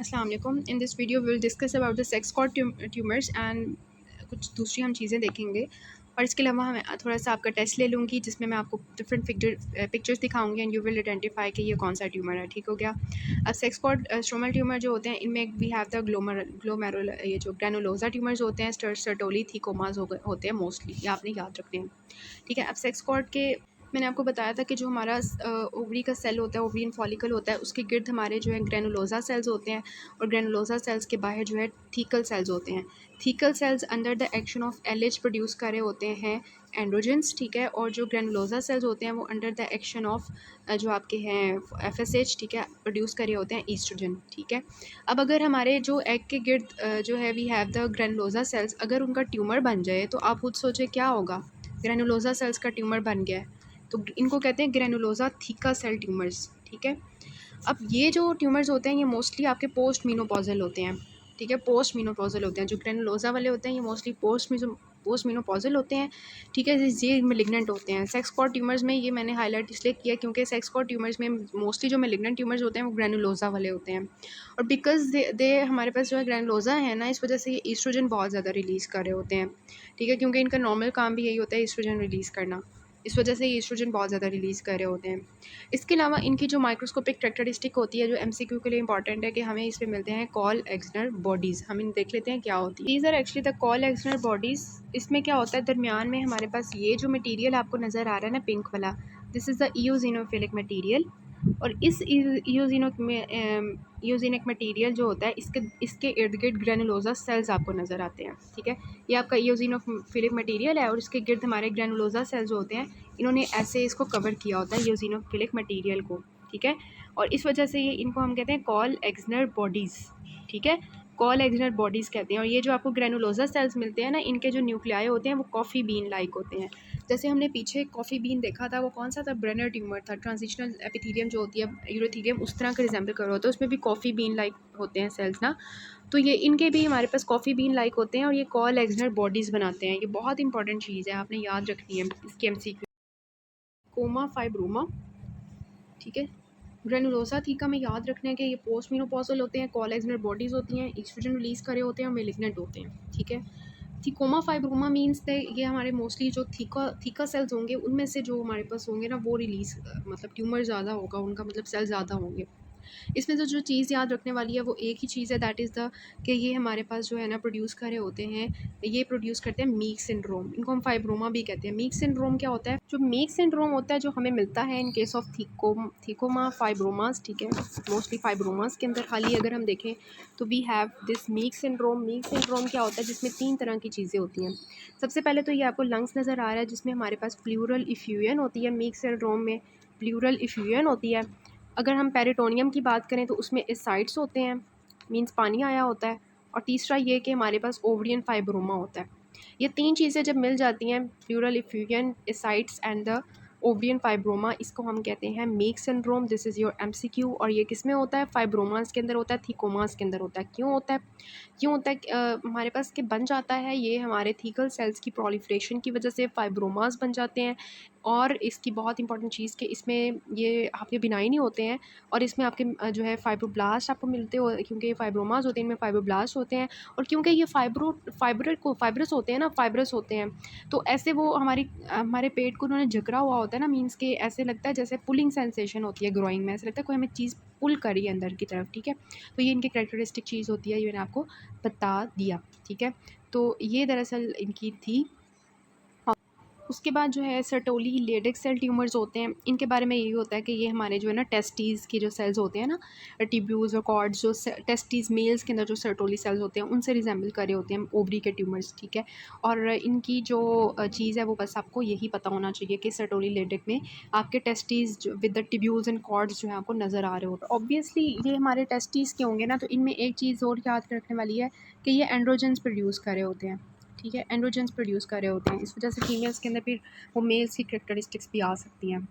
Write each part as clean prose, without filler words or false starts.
अस्सलाम वालेकुम। In this video will discuss about the sex cord tumours and कुछ दूसरी हम चीज़ें देखेंगे। और इसके अलावा मैं थोड़ा सा आपका टेस्ट ले लूँगी जिसमें मैं आपको डिफरेंट पिक्चर्स दिखाऊंगी एंड यू विल आइडेंटिफाई कि ये कौन सा ट्यूमर है। ठीक हो गया। अब सेक्स कॉर्ड स्ट्रोमल ट्यूमर जो होते हैं इनमें वी हैव द ग्लोमेरुल ये जो ग्रैनुलोजा ट्यूमर्स होते हैं सर्टोली थीकोमास होते हैं मोस्टली, ये आपने याद रखने हैं। ठीक है। अब सेक्स कॉर्ड के मैंने आपको बताया था कि जो हमारा ओवरी का सेल होता है, ओवरियन फॉलिकल होता है, उसके गिर्द हमारे जो है ग्रैनुलोजा सेल्स होते हैं और ग्रैनुलोजा सेल्स के बाहर जो है थीकल सेल्स होते हैं। Thecal cells under the action of LH produce कर रहे होते हैं एंड्रोजन्स। ठीक है। और जो ग्रैनुलोजा सेल्स होते हैं वो अंडर द एक्शन ऑफ जो आपके हैं एफएसएच, ठीक है, प्रोड्यूस कर रहे होते हैं ईस्ट्रोजन। ठीक है। अब अगर हमारे जो एग के गिर्द जो है वी हैव द ग्रैनुलोजा सेल्स, अगर उनका ट्यूमर बन जाए तो आप खुद सोचे क्या होगा। ग्रैनुलोजा सेल्स का ट्यूमर बन गया है तो इनको कहते हैं ग्रैनुलोजा थीका सेल ट्यूमर्स। ठीक है। अब ये जो ट्यूमर्स होते हैं ये मोस्टली आपके पोस्ट मीनोपॉजल होते हैं। ठीक है। पोस्ट मीनोपॉजल होते हैं। जो ग्रैनुलोजा वाले होते हैं ये मोस्टली पोस्ट मीनोपॉजल होते हैं। ठीक है। ये मेलिग्नेंट होते हैं। सेक्स कॉर्ड ट्यूमर्स में ये मैंने हाईलाइट इसलिए किया क्योंकि सेक्स कॉर्ड ट्यूमर्स में मोस्टली जो मेलिग्नेंट ट्यूमर्स होते हैं वो ग्रैनुलोजा वाले होते हैं। और बिकॉज दे हमारे पास जो है ग्रैनुलोजा है ना, इस वजह से ये ईस्ट्रोजन बहुत ज़्यादा रिलीज़ कर रहे होते हैं। ठीक है। क्योंकि इनका नॉर्मल काम भी यही होता है ईस्ट्रोजन रिलीज़ करना, इस वजह से ये ईस्ट्रोजन बहुत ज़्यादा रिलीज़ कर रहे होते हैं। इसके अलावा इनकी जो माइक्रोस्कोपिक कैरेक्टरिस्टिक होती है जो एमसीक्यू के लिए इंपॉर्टेंट है कि हमें इसमें मिलते हैं कॉल एक्सनर बॉडीज़। हम इन देख लेते हैं क्या होती है। These are actually the Call Exner bodies. इसमें क्या होता है, दरमियान में हमारे पास ये जो मटीरियल आपको नज़र आ रहा है ना पिंक वाला, दिस इज़ द ईओसिनोफिलिक मटीरियल। और इस ईओसिनिक मटीरियल जो होता है इसके इर्द गिर्द ग्रैनुलोजा सेल्स आपको नज़र आते हैं। ठीक है। ये आपका ईओसिनोफिलिक मटीरियल है और इसके गिर्द हमारे ग्रैनुलोजा सेल्स जो होते हैं इन्होंने ऐसे इसको कवर किया होता है ईओसिनोफिलिक मटीरियल को। ठीक है। और इस वजह से ये इनको हम कहते हैं कॉल एक्सनर बॉडीज़। ठीक है। कॉल एक्सनर बॉडीज़ कहते हैं। और ये जो आपको ग्रैनुलोजा सेल्स मिलते हैं ना, इनके जो न्यूक्लियाई होते हैं वो कॉफ़ी बीन लाइक होते हैं। जैसे हमने पीछे कॉफ़ी बीन देखा था, वो कौन सा था, ब्रेनर ट्यूमर था। ट्रांजिशनल एपिथेलियम जो होती है यूरोथेलियम उस तरह का रिजेंबल कर रहा होता है, उसमें भी कॉफ़ी बीन लाइक होते हैं सेल्स ना। तो ये इनके भी हमारे पास कॉफ़ी बीन लाइक होते हैं और ये कॉल एक्सनर बॉडीज़ बनाते हैं। ये बहुत इंपॉर्टेंट चीज़ है, आपने याद रखनी है इसके एमसीक्यू। Coma fibroma. ठीक है। ग्रैनुलोसा थीका में याद रखना है कि ये पोस्ट मीनोपॉजल होते हैं, कॉल एक्सनर बॉडीज़ होती हैं, ईस्ट्रोजन रिलीज़ करे होते हैं और मेलिग्नेंट होते हैं। ठीक है। थीकोमा फाइब्रोमा मीन्स द ये हमारे मोस्टली जो थीका सेल्स होंगे उनमें से जो हमारे पास होंगे ना वो रिलीज़ मतलब ट्यूमर ज़्यादा होगा उनका, मतलब सेल ज़्यादा होंगे। इसमें तो जो चीज़ याद रखने वाली है वो एक ही चीज़ है, दैट इज़ द कि ये हमारे पास जो है ना प्रोड्यूस कर रहे होते हैं, ये प्रोड्यूस करते हैं मीक सिंड्रोम। इनको हम फाइब्रोमा भी कहते हैं। मीक सिंड्रोम क्या होता है, जो मीक सिंड्रोम होता है जो हमें मिलता है इन केस ऑफ थीकोमा फाइब्रोमास। ठीक है। मोस्टली फाइब्रोमास के अंदर खाली अगर हम देखें तो we have this Meigs syndrome. Meigs syndrome क्या होता है, जिसमें 3 तरह की चीज़ें होती हैं। सबसे पहले तो ये आपको लंग्स नज़र आ रहा है जिसमें हमारे पास प्लूरल इफ्यूजन होती है। मीक सिंड्रोम में प्लूरल इफ्यूजन होती है। अगर हम पेरिटोनियम की बात करें तो उसमें एसाइड्स होते हैं, मींस पानी आया होता है। और तीसरा ये कि हमारे पास ओवरियन फाइब्रोमा होता है। ये 3 चीज़ें जब मिल जाती हैं, pleural effusion, ascites and the ovarian fibroma, इसको हम कहते हैं Meigs syndrome. This is your MCQ. और ये किस में होता है, फाइब्रोमास के अंदर होता है, थीकोमास के अंदर होता है। क्यों होता है, क्यों होता है हमारे पास कि बन जाता है ये हमारे थीकल सेल्स की प्रोलिफरेशन की वजह से फाइब्रोमास बन जाते हैं। और इसकी बहुत इंपॉर्टेंट चीज़ कि इसमें ये आपके बिनाई नहीं होते हैं और इसमें आपके जो है फाइब्रोब्लास्ट आपको मिलते हो, क्योंकि ये फाइब्रोमास होते हैं, इनमें फाइब्रोब्लास्ट होते हैं। और क्योंकि ये फाइब्रस होते हैं ना, फाइब्रस होते हैं, तो ऐसे वो हमारे पेट को उन्होंने जकड़ा हुआ होता है ना, मीन्स के ऐसे लगता है जैसे पुलिंग सेंसेशन होती है ग्रोइंग में, ऐसा लगता है कोई हमें चीज़ पुल करी है अंदर की तरफ। ठीक है। तो ये इनकी कैरेक्टरिस्टिक चीज़ होती है, ये मैंने आपको बता दिया। ठीक है। तो ये दरअसल इनकी थी। उसके बाद जो है सर्टोली लेडिक सेल ट्यूमर्स होते हैं। इनके बारे में यही होता है कि ये हमारे जो है ना टेस्टीज़ के जो सेल्स होते हैं ना, टिब्यूल्स और कॉर्ड्स, जो टेस्टीज़ मेल्स के अंदर जो सर्टोली सेल्स होते हैं उनसे रिजेंबल करे होते हैं ओवरी के ट्यूमर्स। ठीक है। और इनकी जो चीज़ है वो बस आपको यही पता होना चाहिए कि सर्टोली लेडिक में आपके testes with the tubules and cords जो है आपको नज़र आ रहे होते हैं। ऑब्वियसली ये हमारे टेस्टीज़ के होंगे ना, तो इनमें एक चीज़ और याद रखने वाली है कि ये एंड्रोजन्स प्रोड्यूस कर रहे होते हैं। ठीक है। एंड्रोजन्स प्रोड्यूस कर रहे होते हैं, इस वजह से फीमेल्स के अंदर फिर वो मेल्स की कैरेक्टरिस्टिक्स भी आ सकती हैं।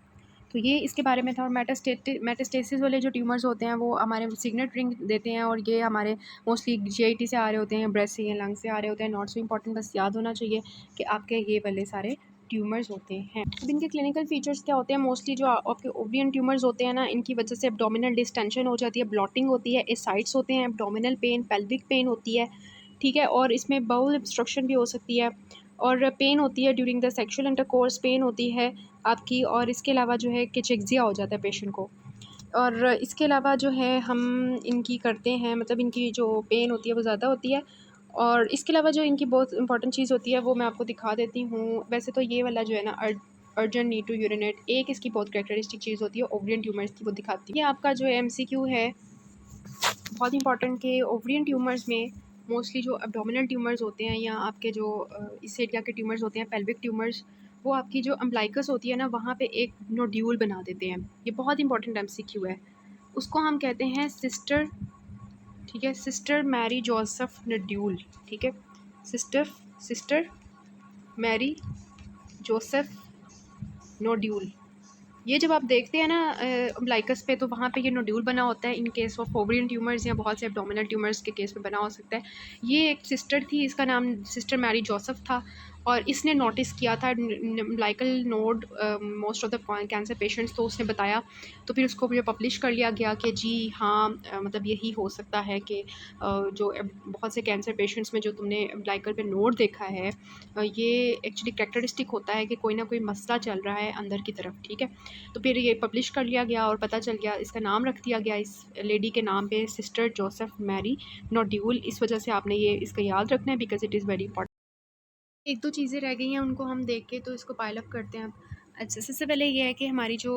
तो ये इसके बारे में था। और मेटास्टेसिस वाले जो ट्यूमर्स होते हैं वो हमारे सिग्नल रिंग देते हैं और ये हमारे मोस्टली जीआईटी से आ रहे होते हैं, ब्रेस्ट से या लंग से आ रहे होते हैं। नॉट सो इम्पॉर्टेंट, बस याद होना चाहिए कि आपके ये वाले सारे ट्यूमर्स होते हैं। अब इनके क्लिनिकल फीचर्स क्या होते हैं? मोस्टली जो आपके ओवरियन ट्यूमर्स होते हैं ना, इनकी वजह से एब्डोमिनल डिस्टेंशन हो जाती है, ब्लॉटिंग होती है, एसाइड्स होते हैं, एब्डोमिनल पेन, पेल्विक पेन होती है, ठीक है। और इसमें बाउल ऑब्स्ट्रक्शन भी हो सकती है और पेन होती है during the sexual intercourse, pain होती है आपकी। और इसके अलावा जो है किचेक्सिया हो जाता है पेशेंट को। और इसके अलावा जो है हम इनकी करते हैं, मतलब इनकी जो पेन होती है वो ज़्यादा होती है। और इसके अलावा जो इनकी बहुत इंपॉर्टेंट चीज़ होती है वो मैं आपको दिखा देती हूँ। वैसे तो ये वाला जो है ना, अर्जेंट नीड टू यूरिनेट, एक इसकी बहुत कैरेक्टरिस्टिक चीज़ होती है ओवरियन ट्यूमर्स की, वो दिखाती है। ये आपका जो MCQ है बहुत इंपॉर्टेंट कि ओवरियन ट्यूमर्स में मोस्टली जो एब्डोमिनल ट्यूमर्स होते हैं या आपके जो इस एरिया के ट्यूमर्स होते हैं, पेल्विक ट्यूमर्स, वो आपकी जो अम्बलाइकस होती है ना, वहाँ पे एक नोड्यूल बना देते हैं। ये बहुत इंपॉर्टेंट MCQ है। उसको हम कहते हैं सिस्टर, ठीक है, सिस्टर मैरी जोसेफ नोड्यूल, ठीक है, सिस्टर मैरी जोसेफ नोड्यूल। ये जब आप देखते हैं ना अम्बलाइकस पे, तो वहाँ पे ये नोड्यूल बना होता है। In case of ovarian tumours या बहुत से एब्डोमिनल ट्यूमर्स के केस में बना हो सकता है। ये एक सिस्टर थी, इसका नाम सिस्टर मैरी जोसेफ था, और इसने नोटिस किया था umbilical node most of the cancer patients, तो उसने बताया। तो फिर उसको मुझे पब्लिश कर लिया गया कि जी हाँ, मतलब यही हो सकता है कि जो बहुत से कैंसर पेशेंट्स में जो तुमने अम्बलाइकल पे नोड देखा है, ये एक्चुअली कैरेक्टरिस्टिक होता है कि कोई ना कोई मसला चल रहा है अंदर की तरफ, ठीक है। तो फिर ये पब्लिश कर लिया गया और पता चल गया, इसका नाम रख दिया गया इस लेडी के नाम पे, सिस्टर जोसेफ मैरी नोड्यूल। इस वजह से आपने ये इसका याद रखना है, because it is very important. एक दो चीज़ें रह गई हैं, उनको हम देख के तो इसको पाइल अप करते हैं अब। अच्छा, सबसे पहले ये है कि हमारी जो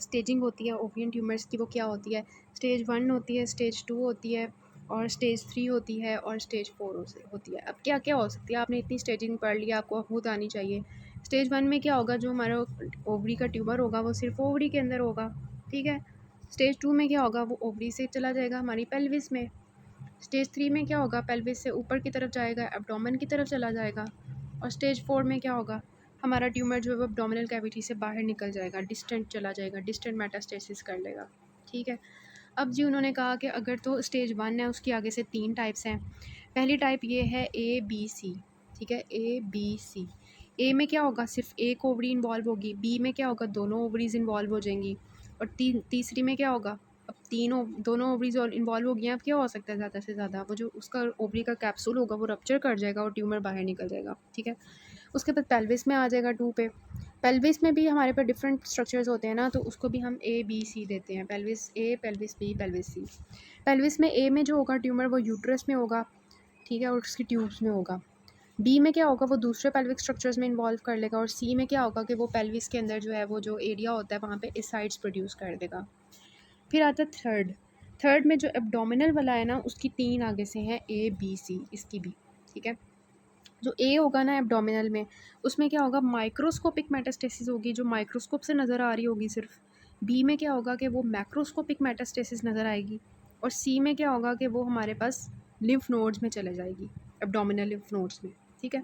स्टेजिंग होती है ओवरियन ट्यूमर्स की, वो क्या होती है? स्टेज 1 होती है, स्टेज 2 होती है, और स्टेज 3 होती है, और स्टेज 4 होती है। अब क्या क्या हो सकती है? आपने इतनी स्टेजिंग पढ़ लिया, आपको खुद आनी चाहिए। स्टेज 1 में क्या होगा? जो हमारा ओवरी का ट्यूमर होगा वो सिर्फ ओवरी के अंदर होगा, ठीक है। स्टेज 2 में क्या होगा? वो ओवरी से चला जाएगा हमारी पेल्विस में। स्टेज 3 में क्या होगा? पेल्विस से ऊपर की तरफ जाएगा, एब्डोमेन की तरफ चला जाएगा। और स्टेज 4 में क्या होगा? हमारा ट्यूमर जो है वो एब्डोमिनल कैविटी से बाहर निकल जाएगा, डिस्टेंट चला जाएगा, डिस्टेंट मेटास्टेसिस कर लेगा, ठीक है। अब जी उन्होंने कहा कि अगर तो स्टेज 1 है, उसकी आगे से 3 टाइप्स हैं। पहली टाइप ये है ABC, ठीक है, ABC। ए में क्या होगा? सिर्फ एक ओवरी इन्वॉल्व होगी। बी में क्या होगा? दोनों ओवरीज इन्वॉल्व हो जाएंगी। और तीसरी में क्या होगा? अब दोनों ओवरीज और इन्वॉल्व हो गई हैं, अब क्या हो सकता है ज़्यादा से ज़्यादा? वो जो उसका ओवरी का कैप्सूल होगा वो रप्चर कर जाएगा और ट्यूमर बाहर निकल जाएगा, ठीक है। उसके बाद पेल्विस में आ जाएगा 2 पे। पेल्विस में भी हमारे पास डिफरेंट स्ट्रक्चर्स होते हैं ना, तो उसको भी हम ABC देते हैं, pelvis A, pelvis B, pelvis C। Pelvis में A में जो होगा ट्यूमर वो यूट्रस में होगा, ठीक है, और उसकी ट्यूब्स में होगा। बी में क्या होगा? वो दूसरे पेल्विक स्ट्रक्चर्स में इन्वॉल्व कर लेगा। और सी में क्या होगा कि वो पेल्विस के अंदर जो है वो जो एरिया होता है वहाँ पे एसाइड्स प्रोड्यूस कर देगा। फिर आता है थर्ड में जो एब्डोमिनल वाला है ना, उसकी 3 आगे से हैं ABC, इसकी भी, ठीक है। जो ए होगा ना एब्डोमिनल में, उसमें क्या होगा? माइक्रोस्कोपिक मेटास्टेसिस होगी, जो माइक्रोस्कोप से नज़र आ रही होगी सिर्फ। बी में क्या होगा कि वो मैक्रोस्कोपिक मेटास्टेसिस नज़र आएगी। और सी में क्या होगा कि वो हमारे पास लिम्फ नोड्स में चले जाएगी, एब्डोमिनल लिम्फ नोड्स में, ठीक है।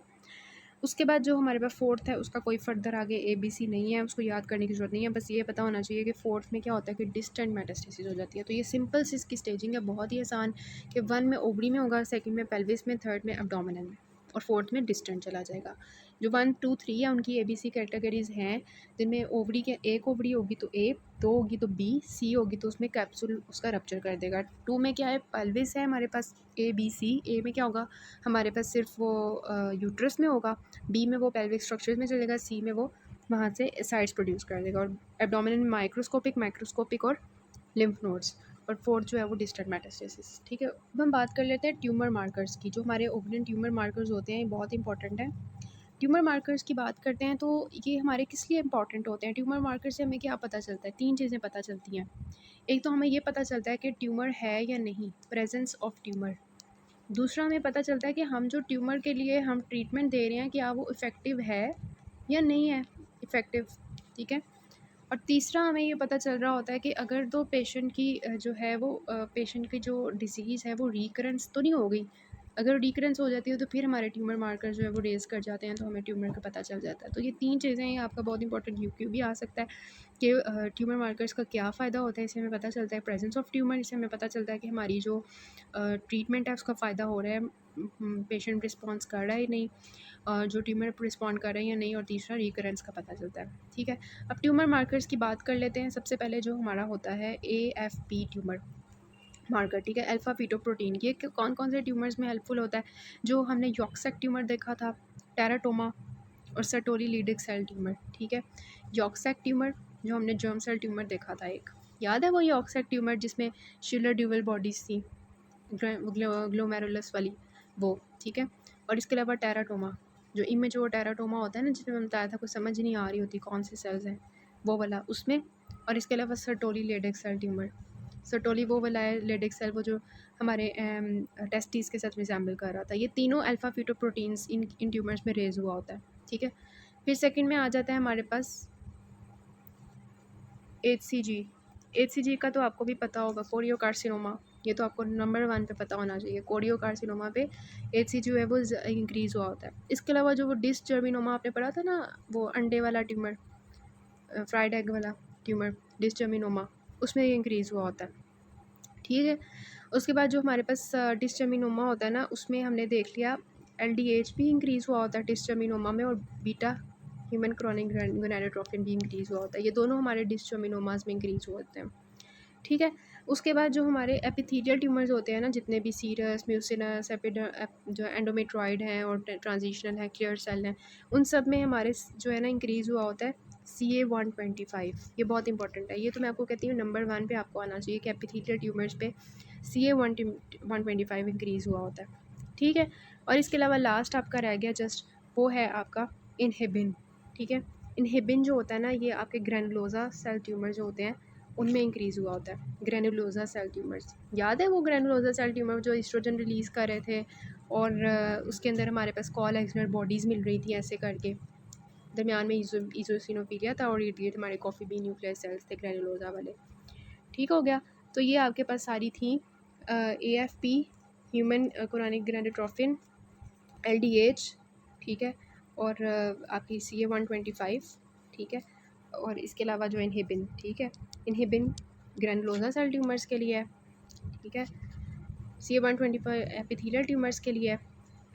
उसके बाद जो हमारे पास फोर्थ है, उसका कोई फर्दर आगे ABC नहीं है, उसको याद करने की ज़रूरत नहीं है। बस ये पता होना चाहिए कि फोर्थ में क्या होता है कि डिस्टेंट मेटास्टेसिस हो जाती है। तो ये सिंपल सी इसकी स्टेजिंग है, बहुत ही आसान, कि 1 में ओवरी में होगा, सेकंड में पेल्विस में, थर्ड में एब्डोमिनल में, और फोर्थ में डिस्टेंट चला जाएगा। जो 1, 2, 3 है उनकी ABC कैटेगरीज़ हैं, जिनमें ओवरी के एक ओवरी होगी तो A, 2 होगी तो B, C होगी तो उसमें कैप्सूल उसका रप्चर कर देगा। 2 में क्या है? पेल्विस है हमारे पास ABC। A में क्या होगा? हमारे पास सिर्फ वो यूट्रस में होगा। बी में वो पेल्विक स्ट्रक्चर्स में चलेगा। सी में वो वहाँ से साइड्स प्रोड्यूस कर देगा। और एब्डोमिनल में माइक्रोस्कोपिक और लिम्फ नोड्स। और फोर्थ जो है वो डिस्टेंट मेटास्टेसिस, ठीक है। अब हम बात कर लेते हैं ट्यूमर मार्कर्स की। जो हमारे ओवरियन ट्यूमर मार्कर्स होते हैं ये बहुत इंपॉर्टेंट है। ट्यूमर मार्कर्स की बात करते हैं तो ये हमारे किस लिए इंपॉर्टेंट होते हैं? ट्यूमर मार्कर से हमें क्या पता चलता है? 3 चीज़ें पता चलती हैं। एक तो हमें ये पता चलता है कि ट्यूमर है या नहीं, प्रेजेंस ऑफ ट्यूमर। दूसरा हमें पता चलता है कि हम जो ट्यूमर के लिए हम ट्रीटमेंट दे रहे हैं, क्या वो इफ़ेक्टिव है या नहीं है इफ़ेक्टिव, ठीक है। और तीसरा हमें ये पता चल रहा होता है कि अगर तो पेशेंट की जो है वो पेशेंट की जो डिसीज़ है वो रिकरेंस तो नहीं हो गई, अगर रिकरेंस हो जाती है तो फिर हमारे ट्यूमर मार्कर जो है वो रेज़ कर जाते हैं, तो हमें ट्यूमर का पता चल जाता है। तो ये 3 चीज़ें हैं, आपका बहुत इंपॉर्टेंट यूक्यू भी आ सकता है कि ट्यूमर मार्कर्स का क्या फ़ायदा होता है, इससे हमें पता चलता है प्रेजेंस ऑफ ट्यूमर, इससे हमें पता चलता है कि हमारी जो ट्रीटमेंट है उसका फ़ायदा हो रहा है, पेशेंट रिस्पॉन्स कर रहा है नहीं, जो ट्यूमर रिस्पॉन्ड कर रहे हैं या नहीं, और तीसरा रिकरेंस का पता चलता है। ठीक है, अब ट्यूमर मार्कर्स की बात कर लेते हैं। सबसे पहले जो हमारा होता है AFP ट्यूमर मार्कर, ठीक है, अल्फ़ा फीटोप्रोटीन। ये कौन कौन से ट्यूमर्स में हेल्पफुल होता है? जो हमने यॉर्कसैक ट्यूमर देखा था, टेराटोमा और सर्टोरी लीडिक सेल ट्यूमर, ठीक है। यॉर्कसैक ट्यूमर जो हमने जर्म सेल ट्यूमर देखा था एक, याद है वो यॉर्कसैक ट्यूमर जिसमें शिलर ड्यूवल बॉडीज़ थी, ग्लोमेरुलस वाली, वो, ठीक है। और इसके अलावा टेराटोमा, जो इमेच्योर टेराटोमा होता है ना, जिसमें मैंने बताया था कुछ समझ नहीं आ रही होती कौन से सेल्स हैं, वो वाला उसमें। और इसके अलावा सर्टोरी लेडिक सेल ट्यूमर, सर्टोली वो वाला है, लेडिक सेल वो जो हमारे टेस्टिस के साथ रिजेंबल कर रहा था। ये तीनों अल्फ़ा फीटोप्रोटीन्स इन ट्यूमर्स में रेज़ हुआ होता है, ठीक है। फिर सेकंड में आ जाता है हमारे पास HCG। HCG का तो आपको भी पता होगा, कोरियोकार्सिनोमा, ये तो आपको नंबर 1 पे पता होना चाहिए। कोरियोकार्सिनोमा पे HCG जो है वो इंक्रीज़ हुआ होता है। इसके अलावा जो वो डिसजर्मिनोमा आपने पढ़ा था ना, वो अंडे वाला ट्यूमर, फ्राइड एग वाला ट्यूमर, डिसजर्मिनोमा, उसमें ये इंक्रीज़ हुआ होता है, ठीक है। उसके बाद जो हमारे पास डिस्टर्मिनोमा होता है ना, उसमें हमने देख लिया LDH भी इंक्रीज़ हुआ होता है डिस्टर्मिनोमा में, और बीटा ह्यूमन क्रॉनिक गोनाडोट्रोपिन भी इंक्रीज़ हुआ होता है। ये दोनों हमारे डिस्टर्मिनोमास में इंक्रीज़ होते हैं, ठीक है। उसके बाद जो हमारे एपिथेलियल ट्यूमर्स होते हैं ना, जितने भी सीरस, म्यूसिनस, जो एंडोमेट्रॉइड हैं और ट्रांजिशनल हैं, क्लियर सेल हैं, उन सब में हमारे जो है ना इंक्रीज़ हुआ होता है CA-125। ये बहुत इंपॉर्टेंट है, ये तो मैं आपको कहती हूँ नंबर 1 पे आपको आना चाहिए कि एपिथेलियल ट्यूमर्स पे CA-125 इंक्रीज़ हुआ होता है, ठीक है। और इसके अलावा लास्ट आपका रह गया जस्ट, वो है आपका इनहिबिन, ठीक है। इनहिबिन जो होता है ना, ये आपके ग्रैनुलोसा सेल ट्यूमर जो होते हैं उनमें इंक्रीज़ हुआ होता है, ग्रैनुलोसा सेल ट्यूमर्स। याद है वो ग्रैनुलोसा सेल ट्यूमर जो एस्ट्रोजन रिलीज़ कर रहे थे, और उसके अंदर हमारे पास कॉल एक्सनर बॉडीज़ मिल रही थी ऐसे करके, दरमियान में ईज़ोसिनोफिलिया था, और ये हमारे कॉफ़ी बीन न्यूक्लियर सेल्स थे ग्रैनुलोसा वाले, ठीक हो गया। तो ये आपके पास सारी थी AFP, human chorionic gonadotropin, LDH, ठीक है, और आपकी CA-125, ठीक है, और इसके अलावा जो इनहिबिन, ठीक है, इनहिबिन ग्रैनुलोसा सेल ट्यूमर्स के लिए है, ठीक है, CA-125 एपिथेलियल ट्यूमर्स के लिए है,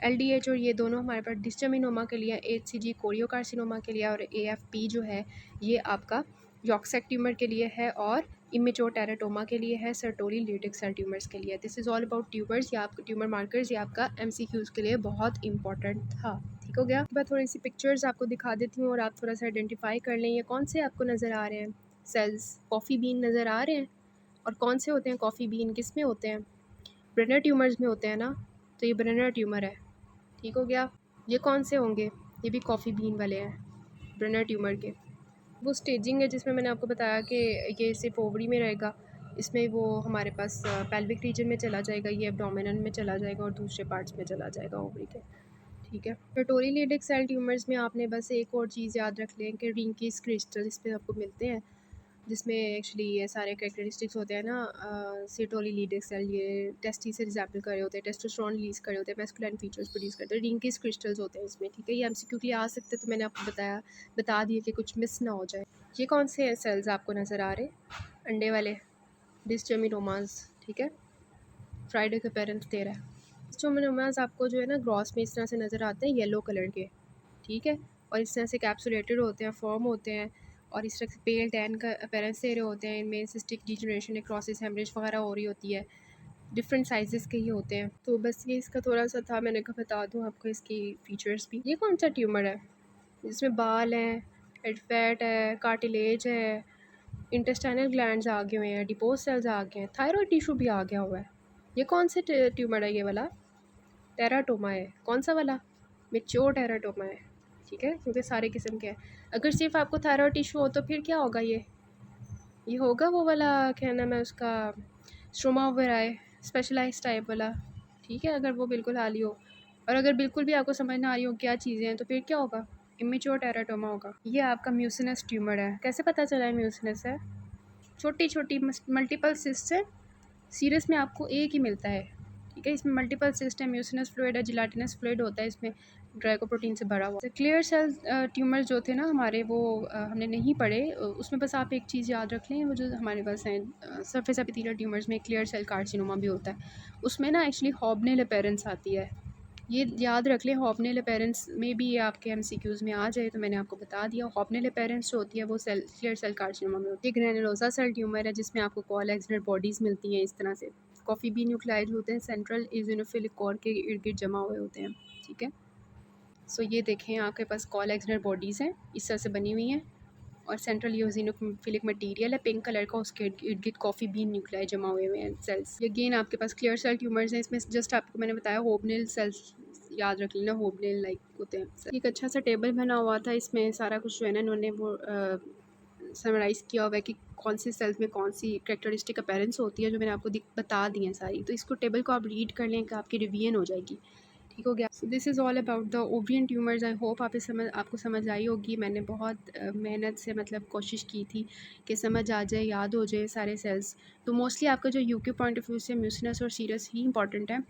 LDH और ये दोनों हमारे पास डिस्टर्मिनोमा के लिए, HCG कोरियोकार्सिनोमा के लिए, और AFP जो है ये आपका यॉर्कसैक ट्यूमर के लिए है, और इमेच्योर टेराटोमा के लिए है, सर्टोरी लेडिक सेल ट्यूमर्स के लिए। This is all about tumours, या आपका ट्यूमर मार्कर्स, ये आपका MCQs के लिए बहुत इंपॉर्टेंट था, ठीक हो गया। मैं थोड़ी सी पिक्चर्स आपको दिखा देती हूँ और आप थोड़ा सा आइडेंटिफाई कर लें ये कौन से आपको नज़र आ रहे हैं सेल्स। कॉफ़ी बीन नज़र आ रहे हैं, और कौन से होते हैं कॉफ़ी बीन, किस में होते हैं? ब्रेनर ट्यूमर्स में होते हैं ना, तो ये ब्रेनर ट्यूमर है, ठीक हो गया। ये कौन से होंगे? ये भी कॉफ़ी बीन वाले हैं, ब्रेनर ट्यूमर के। वो स्टेजिंग है जिसमें मैंने आपको बताया कि ये सिर्फ ओवरी में रहेगा, इसमें वो हमारे पास पेल्विक रीजन में चला जाएगा, ये एब्डोमिनल में चला जाएगा, और दूसरे पार्ट्स में चला जाएगा ओवरी के, ठीक है। सर्टोरी लेडिक सेल ट्यूमर्स में आपने बस एक और चीज़ याद रख लें कि रिंकीज क्रिस्टल इस पर आपको मिलते हैं, जिसमें एक्चुअली ये सारे कैरेक्टरिस्टिक्स होते हैं ना, सर्टोरी लेडिक सेल ये टेस्टी से रिजेंबल कर रहे होते हैं, टेस्टोस्टेरोन रिलीज़ कर रहे होते हैं, मैस्कुलाइन फीचर्स प्रोड्यूस करते हैं, रिंकीज क्रिस्टल्स होते हैं इसमें, ठीक है। ये MCQ के लिए आ सकते हैं, तो मैंने आपको बता दिया कि कुछ मिस ना हो जाए। ये कौन से सेल्स आपको नज़र आ रहे? अंडे वाले, डिस्टर्मिनोमास, ठीक है, फ्राइडे के पेरेंट्स दे रहा है। डिस्टर्मिनोमास आपको जो है ना ग्रॉस में इस तरह से नज़र आते हैं, येलो कलर के, ठीक है, और इस तरह से कैप्सुलेटेड होते हैं, फॉर्म होते हैं, और इस तरह से पेल टैन का अपीयरेंस दे रहे होते हैं। इनमें सिस्टिक डिजनरेशन, नेक्रोसिस, हेमरेज वगैरह हो रही होती है, डिफरेंट साइजेस के ही होते हैं। तो बस ये इसका थोड़ा सा था, मैंने कहा बता दूँ आपको इसकी फ़ीचर्स भी। ये कौन सा ट्यूमर है जिसमें बाल हैं, हेड फैट है, कार्टिलेज है, इंटेस्टाइनल ग्लैंड्स आ गए हुए हैं, डिपोज सेल्स आ गए हैं, थायरॉयड टिश्यू भी आ गया हुआ है। ये कौन से ट्यूमर है? ये वाला टेराटोमा है। कौन सा वाला? मेच्योर टेराटोमा है, ठीक है, क्योंकि सारे किस्म के हैं। अगर सिर्फ आपको थायरॉयड टिश्यू हो तो फिर क्या होगा? ये होगा वो वाला, क्या नाम है उसका, स्ट्रोमा ओवराई स्पेशलाइज टाइप वाला, ठीक है, अगर वो बिल्कुल हाली हो। और अगर बिल्कुल भी आपको समझ ना आ रही हो क्या चीज़ें हैं, तो फिर क्या होगा? इमेच्योर टेराटोमा होगा। ये आपका म्यूसिनस ट्यूमर है। कैसे पता चला है म्यूसिनस है? छोटी छोटी मल्टीपल सिस्ट है, सीरस में आपको एक ही मिलता है, ठीक है। इसमें मल्टीपल सिस्ट है, म्यूसिनस फ्लूइड है, जिलाटिनस फ्लूइड होता है इसमें, ग्लाइकोप्रोटीन से भरा हुआ। क्लियर सेल ट्यूमर जो थे ना हमारे, वो हमने नहीं पढ़े, उसमें बस आप एक चीज़ याद रख लें, वो जो हमारे पास हैं सरफेस एपिथेलियल ट्यूमर्स में क्लियर सेल कार्सिनोमा भी होता है, उसमें ना एक्चुअली हॉबनेल अपीयरेंस आती है, ये याद रख लें। हॉबनेल अपीयरेंस में भी ये आपके एमसीक्यूज़ में आ जाए तो मैंने आपको बता दिया। हॉबनेल अपीयरेंस जो होती है वो सेल क्लियर सेल कार्सिनोमा में होती है। ग्रेनुलोसा सेल ट्यूमर है जिसमें आपको कोलेक्शनल बॉडीज़ मिलती हैं इस तरह से, कॉफ़ी बी न्यूक्लाइड होते हैं, सेंट्रल इज़ोनोफिलिक कोर के इर्द गिर्द जमा हुए होते हैं, ठीक है। सो ये देखें आपके पास कोलेक्शनल बॉडीज़ हैं, इस तरह से बनी हुई हैं, और सेंट्रल यूजिनोफिलिक मटेरियल है पिंक कलर का, उसके इर्द गिर्द कॉफ़ी बीन न्यूक्लाई जमा हुए हुए हैं सेल्स। ये अगेन आपके पास क्लियर सेल ट्यूमर्स हैं, इसमें जस्ट आपको मैंने बताया होबनेल सेल्स याद रख लेना, होबनेल लाइक होते हैं। एक अच्छा सा टेबल बना हुआ था, इसमें सारा कुछ जो है ना इन्होंने वो समराइज़ किया हुआ है कि कौन सी सेल्स में कौन सी कैरेक्टरिस्टिक अपीयरेंस होती है, जो मैंने आपको बता दी हैं सारी। तो इसको टेबल को आप रीड कर लें कि आपकी रिवीजन हो जाएगी, ठीक हो गया। So this is all about the ovarian tumours. I hope आपको समझ आई होगी। मैंने बहुत मेहनत से मतलब कोशिश की थी कि समझ आ जाए, याद हो जाए सारे सेल्स। तो मोस्टली आपका जो यूके पॉइंट ऑफ व्यू से म्यूसिनस और सीरस ही इंपॉर्टेंट है,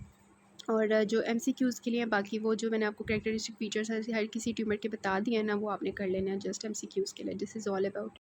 और जो एमसीक्यूज़ के लिए बाकी वो जो मैंने आपको कैरेक्टरिस्टिक फीचर्स हर किसी ट्यूमर के बता दिए हैं ना, वो आपने कर लेना है जस्ट एमसीक्यूज़ के लिए। This is all about.